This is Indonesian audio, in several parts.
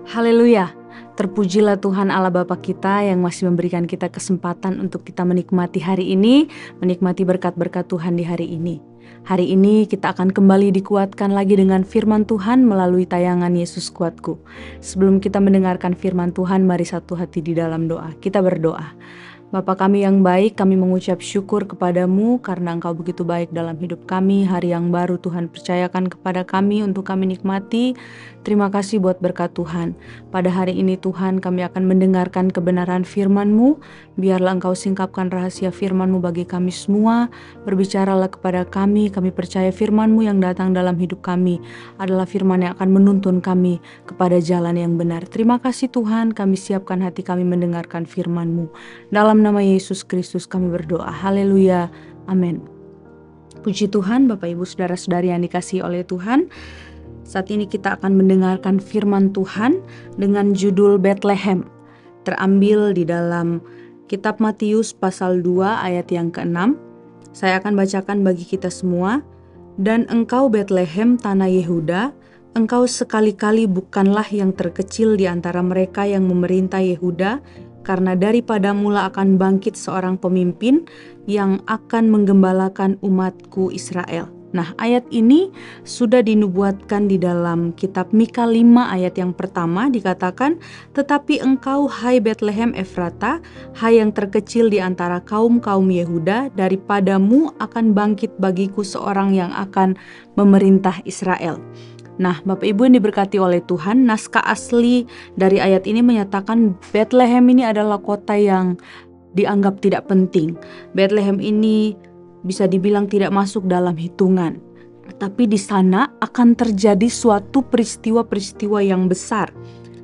Haleluya, terpujilah Tuhan Allah Bapa kita yang masih memberikan kita kesempatan untuk kita menikmati hari ini, menikmati berkat-berkat Tuhan di hari ini. Hari ini kita akan kembali dikuatkan lagi dengan firman Tuhan melalui tayangan Yesus Kuatku. Sebelum kita mendengarkan firman Tuhan, mari satu hati di dalam doa. Kita berdoa. Bapa kami yang baik, kami mengucap syukur kepadamu karena Engkau begitu baik dalam hidup kami. Hari yang baru Tuhan percayakan kepada kami untuk kami nikmati. Terima kasih buat berkat Tuhan. Pada hari ini Tuhan, kami akan mendengarkan kebenaran firman-Mu. Biarlah Engkau singkapkan rahasia firman-Mu bagi kami semua. Berbicaralah kepada kami percaya firman-Mu yang datang dalam hidup kami adalah firman yang akan menuntun kami kepada jalan yang benar. Terima kasih Tuhan, kami siapkan hati kami mendengarkan firman-Mu. Dalam nama Yesus Kristus kami berdoa. Haleluya. Amin. Puji Tuhan, Bapak Ibu Saudara-saudari yang dikasihi oleh Tuhan. Saat ini kita akan mendengarkan firman Tuhan dengan judul Bethlehem. Terambil di dalam kitab Matius pasal 2 ayat yang ke-6. Saya akan bacakan bagi kita semua. Dan engkau Bethlehem tanah Yehuda, engkau sekali-kali bukanlah yang terkecil di antara mereka yang memerintah Yehuda, karena daripada mula akan bangkit seorang pemimpin yang akan menggembalakan umatku Israel. Nah, ayat ini sudah dinubuatkan di dalam kitab Mika 5 ayat yang pertama dikatakan, tetapi engkau hai Bethlehem Efrata, hai yang terkecil di antara kaum-kaum Yehuda, daripadamu akan bangkit bagiku seorang yang akan memerintah Israel. Nah, Bapak Ibu yang diberkati oleh Tuhan, naskah asli dari ayat ini menyatakan Bethlehem ini adalah kota yang dianggap tidak penting. Bethlehem ini bisa dibilang tidak masuk dalam hitungan. Tapi di sana akan terjadi suatu peristiwa-peristiwa yang besar.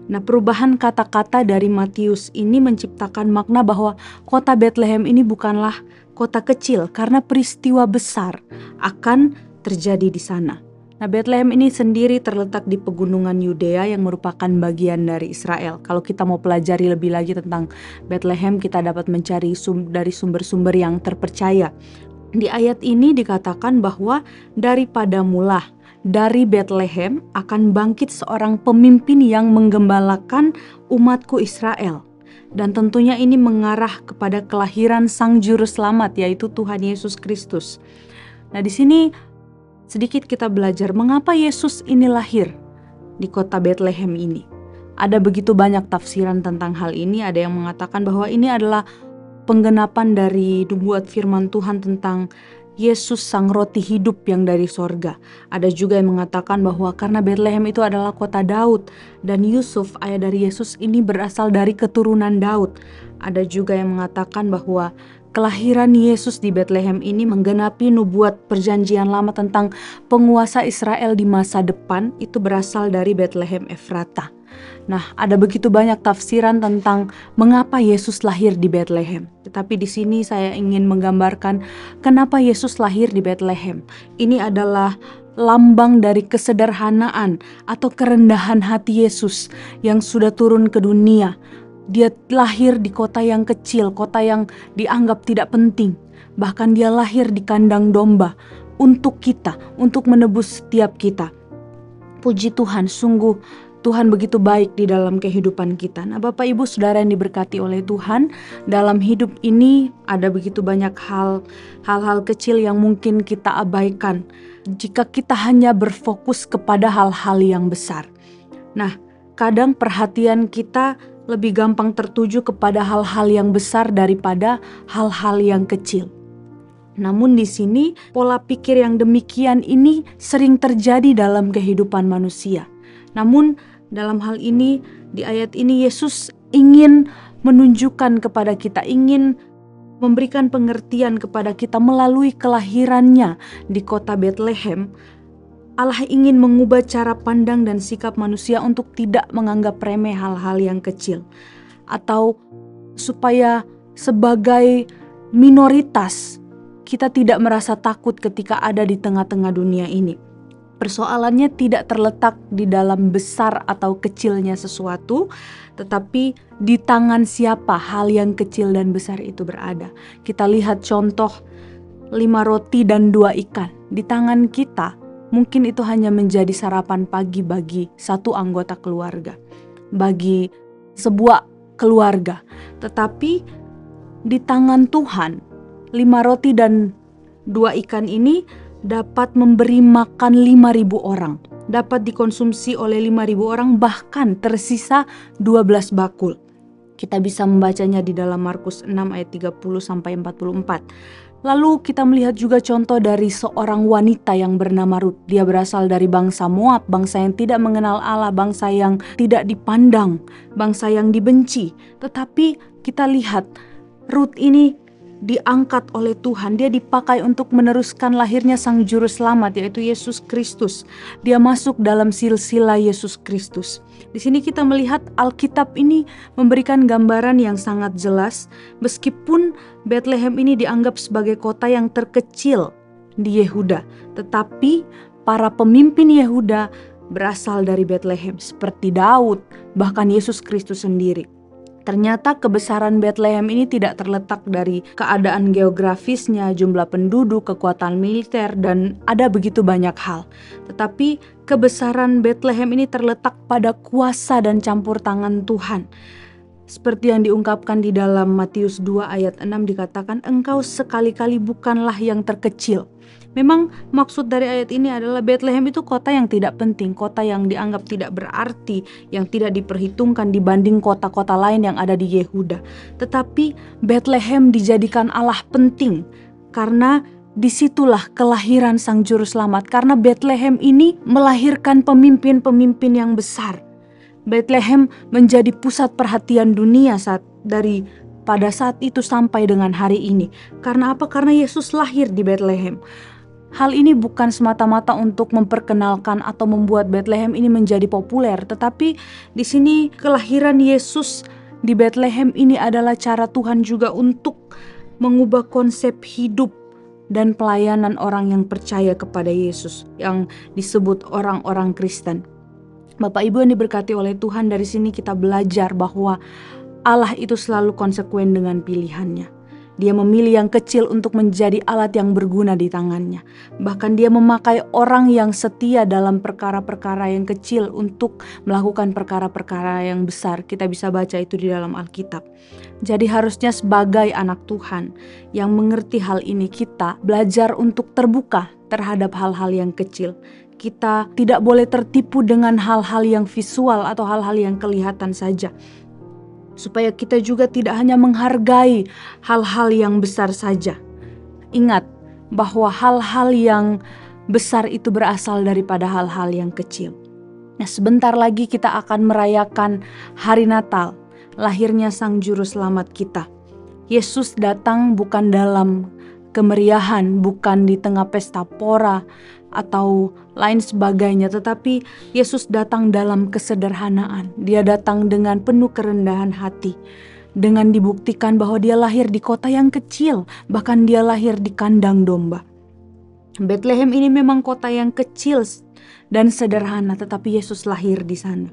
Nah, perubahan kata-kata dari Matius ini menciptakan makna bahwa kota Bethlehem ini bukanlah kota kecil karena peristiwa besar akan terjadi di sana. Nah, Bethlehem ini sendiri terletak di pegunungan Yudea yang merupakan bagian dari Israel. Kalau kita mau pelajari lebih lagi tentang Bethlehem, kita dapat mencari dari sumber-sumber yang terpercaya. Di ayat ini dikatakan bahwa daripada mula dari Bethlehem akan bangkit seorang pemimpin yang menggembalakan umatku Israel. Dan tentunya ini mengarah kepada kelahiran Sang Juru Selamat, yaitu Tuhan Yesus Kristus. Nah, di sini sedikit kita belajar mengapa Yesus ini lahir di kota Bethlehem ini. Ada begitu banyak tafsiran tentang hal ini. Ada yang mengatakan bahwa ini adalah penggenapan dari nubuat firman Tuhan tentang Yesus sang roti hidup yang dari sorga. Ada juga yang mengatakan bahwa karena Bethlehem itu adalah kota Daud dan Yusuf ayah dari Yesus ini berasal dari keturunan Daud. Ada juga yang mengatakan bahwa kelahiran Yesus di Bethlehem ini menggenapi nubuat perjanjian lama tentang penguasa Israel di masa depan itu berasal dari Bethlehem Efrata. Nah, ada begitu banyak tafsiran tentang mengapa Yesus lahir di Bethlehem. Tetapi di sini saya ingin menggambarkan kenapa Yesus lahir di Bethlehem. Ini adalah lambang dari kesederhanaan atau kerendahan hati Yesus yang sudah turun ke dunia. Dia lahir di kota yang kecil, kota yang dianggap tidak penting. Bahkan dia lahir di kandang domba untuk kita, untuk menebus setiap kita. Puji Tuhan, sungguh Tuhan begitu baik di dalam kehidupan kita. Nah, Bapak Ibu Saudara yang diberkati oleh Tuhan, dalam hidup ini ada begitu banyak hal-hal kecil yang mungkin kita abaikan jika kita hanya berfokus kepada hal-hal yang besar. Nah, kadang perhatian kita lebih gampang tertuju kepada hal-hal yang besar daripada hal-hal yang kecil. Namun di sini pola pikir yang demikian ini sering terjadi dalam kehidupan manusia. Namun dalam hal ini, di ayat ini Yesus ingin menunjukkan kepada kita, ingin memberikan pengertian kepada kita melalui kelahirannya di kota Bethlehem. Allah ingin mengubah cara pandang dan sikap manusia untuk tidak menganggap remeh hal-hal yang kecil. Atau supaya sebagai minoritas kita tidak merasa takut ketika ada di tengah-tengah dunia ini. Persoalannya tidak terletak di dalam besar atau kecilnya sesuatu, tetapi di tangan siapa hal yang kecil dan besar itu berada. Kita lihat contoh 5 roti dan 2 ikan. Di tangan kita mungkin itu hanya menjadi sarapan pagi bagi satu anggota keluarga. bagi sebuah keluarga. Tetapi di tangan Tuhan, 5 roti dan 2 ikan ini dapat memberi makan 5.000 orang. Dapat dikonsumsi oleh 5.000 orang, bahkan tersisa 12 bakul. Kita bisa membacanya di dalam Markus 6 ayat 30-44. Lalu kita melihat juga contoh dari seorang wanita yang bernama Rut. Dia berasal dari bangsa Moab, bangsa yang tidak mengenal Allah, bangsa yang tidak dipandang, bangsa yang dibenci. Tetapi kita lihat Rut ini diangkat oleh Tuhan. Dia dipakai untuk meneruskan lahirnya Sang Juru Selamat, yaitu Yesus Kristus. Dia masuk dalam silsilah Yesus Kristus. Di sini kita melihat Alkitab ini memberikan gambaran yang sangat jelas, meskipun Bethlehem ini dianggap sebagai kota yang terkecil di Yehuda, tetapi para pemimpin Yehuda berasal dari Bethlehem, seperti Daud, bahkan Yesus Kristus sendiri. Ternyata kebesaran Bethlehem ini tidak terletak dari keadaan geografisnya, jumlah penduduk, kekuatan militer, dan ada begitu banyak hal. Tetapi kebesaran Bethlehem ini terletak pada kuasa dan campur tangan Tuhan. Seperti yang diungkapkan di dalam Matius 2 ayat 6 dikatakan, engkau sekali-kali bukanlah yang terkecil. Memang maksud dari ayat ini adalah Bethlehem itu kota yang tidak penting, kota yang dianggap tidak berarti, yang tidak diperhitungkan dibanding kota-kota lain yang ada di Yehuda. Tetapi Bethlehem dijadikan Allah penting karena disitulah kelahiran Sang Juru Selamat. Karena Bethlehem ini melahirkan pemimpin-pemimpin yang besar. Bethlehem menjadi pusat perhatian dunia pada saat itu sampai dengan hari ini. Karena apa? Karena Yesus lahir di Bethlehem. Hal ini bukan semata-mata untuk memperkenalkan atau membuat Bethlehem ini menjadi populer, tetapi di sini kelahiran Yesus di Bethlehem ini adalah cara Tuhan juga untuk mengubah konsep hidup dan pelayanan orang yang percaya kepada Yesus, yang disebut orang-orang Kristen. Bapak Ibu yang diberkati oleh Tuhan, dari sini kita belajar bahwa Allah itu selalu konsekuen dengan pilihannya. Dia memilih yang kecil untuk menjadi alat yang berguna di tangannya. Bahkan dia memakai orang yang setia dalam perkara-perkara yang kecil untuk melakukan perkara-perkara yang besar. Kita bisa baca itu di dalam Alkitab. Jadi harusnya sebagai anak Tuhan yang mengerti hal ini, kita belajar untuk terbuka terhadap hal-hal yang kecil. Kita tidak boleh tertipu dengan hal-hal yang visual atau hal-hal yang kelihatan saja. Supaya kita juga tidak hanya menghargai hal-hal yang besar saja. Ingat bahwa hal-hal yang besar itu berasal daripada hal-hal yang kecil. Nah, sebentar lagi kita akan merayakan hari Natal, lahirnya Sang Juru Selamat kita. Yesus datang bukan dalam kemeriahan, bukan di tengah pesta pora atau lain sebagainya, tetapi Yesus datang dalam kesederhanaan. Dia datang dengan penuh kerendahan hati, dengan dibuktikan bahwa dia lahir di kota yang kecil, bahkan dia lahir di kandang domba. Bethlehem ini memang kota yang kecil dan sederhana, tetapi Yesus lahir di sana.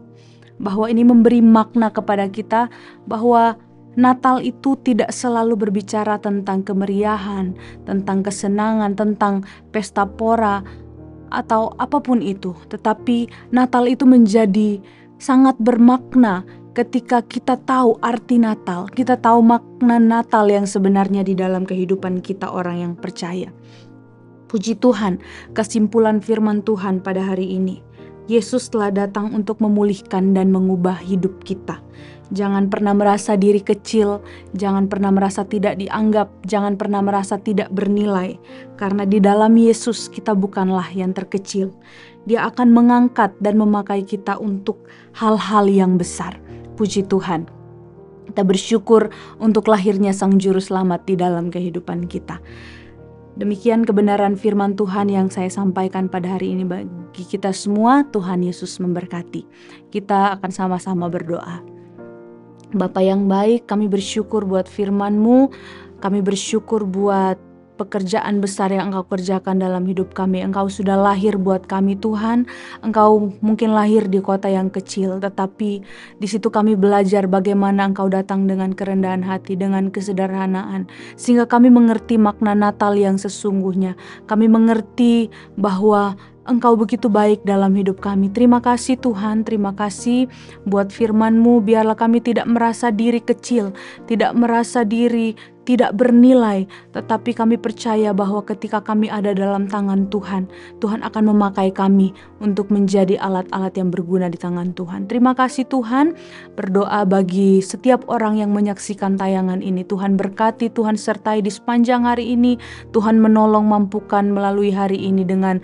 Bahwa ini memberi makna kepada kita bahwa Natal itu tidak selalu berbicara tentang kemeriahan, tentang kesenangan, tentang pesta pora, atau apapun itu. Tetapi Natal itu menjadi sangat bermakna ketika kita tahu arti Natal. Kita tahu makna Natal yang sebenarnya di dalam kehidupan kita orang yang percaya. Puji Tuhan, kesimpulan firman Tuhan pada hari ini, Yesus telah datang untuk memulihkan dan mengubah hidup kita. Jangan pernah merasa diri kecil, jangan pernah merasa tidak dianggap, jangan pernah merasa tidak bernilai. Karena di dalam Yesus kita bukanlah yang terkecil. Dia akan mengangkat dan memakai kita untuk hal-hal yang besar. Puji Tuhan. Kita bersyukur untuk lahirnya Sang Juru Selamat di dalam kehidupan kita. Demikian kebenaran firman Tuhan yang saya sampaikan pada hari ini bagi kita semua. Tuhan Yesus memberkati. Kita akan sama-sama berdoa. Bapa yang baik, kami bersyukur buat firman-Mu, kami bersyukur buat pekerjaan besar yang Engkau kerjakan dalam hidup kami. Engkau sudah lahir buat kami Tuhan, Engkau mungkin lahir di kota yang kecil, tetapi di situ kami belajar bagaimana Engkau datang dengan kerendahan hati, dengan kesederhanaan, sehingga kami mengerti makna Natal yang sesungguhnya. Kami mengerti bahwa Engkau begitu baik dalam hidup kami. Terima kasih Tuhan, terima kasih buat firman-Mu. Biarlah kami tidak merasa diri kecil, tidak merasa diri tidak bernilai, tetapi kami percaya bahwa ketika kami ada dalam tangan Tuhan, Tuhan akan memakai kami untuk menjadi alat-alat yang berguna di tangan Tuhan. Terima kasih Tuhan, berdoa bagi setiap orang yang menyaksikan tayangan ini. Tuhan berkati, Tuhan sertai di sepanjang hari ini. Tuhan menolong, mampukan melalui hari ini dengan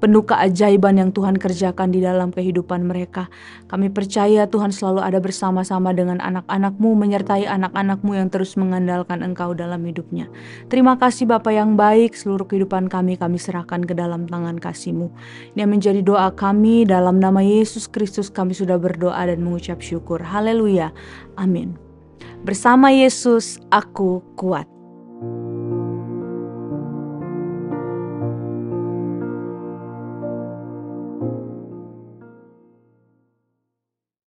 penuh keajaiban yang Tuhan kerjakan di dalam kehidupan mereka. Kami percaya Tuhan selalu ada bersama-sama dengan anak-anak-Mu, menyertai anak-anak-Mu yang terus mengandalkan Engkau dalam hidupnya. Terima kasih Bapa yang baik, seluruh kehidupan kami serahkan ke dalam tangan kasih-Mu. Ini menjadi doa kami, dalam nama Yesus Kristus kami sudah berdoa dan mengucap syukur. Haleluya. Amin. Bersama Yesus aku kuat.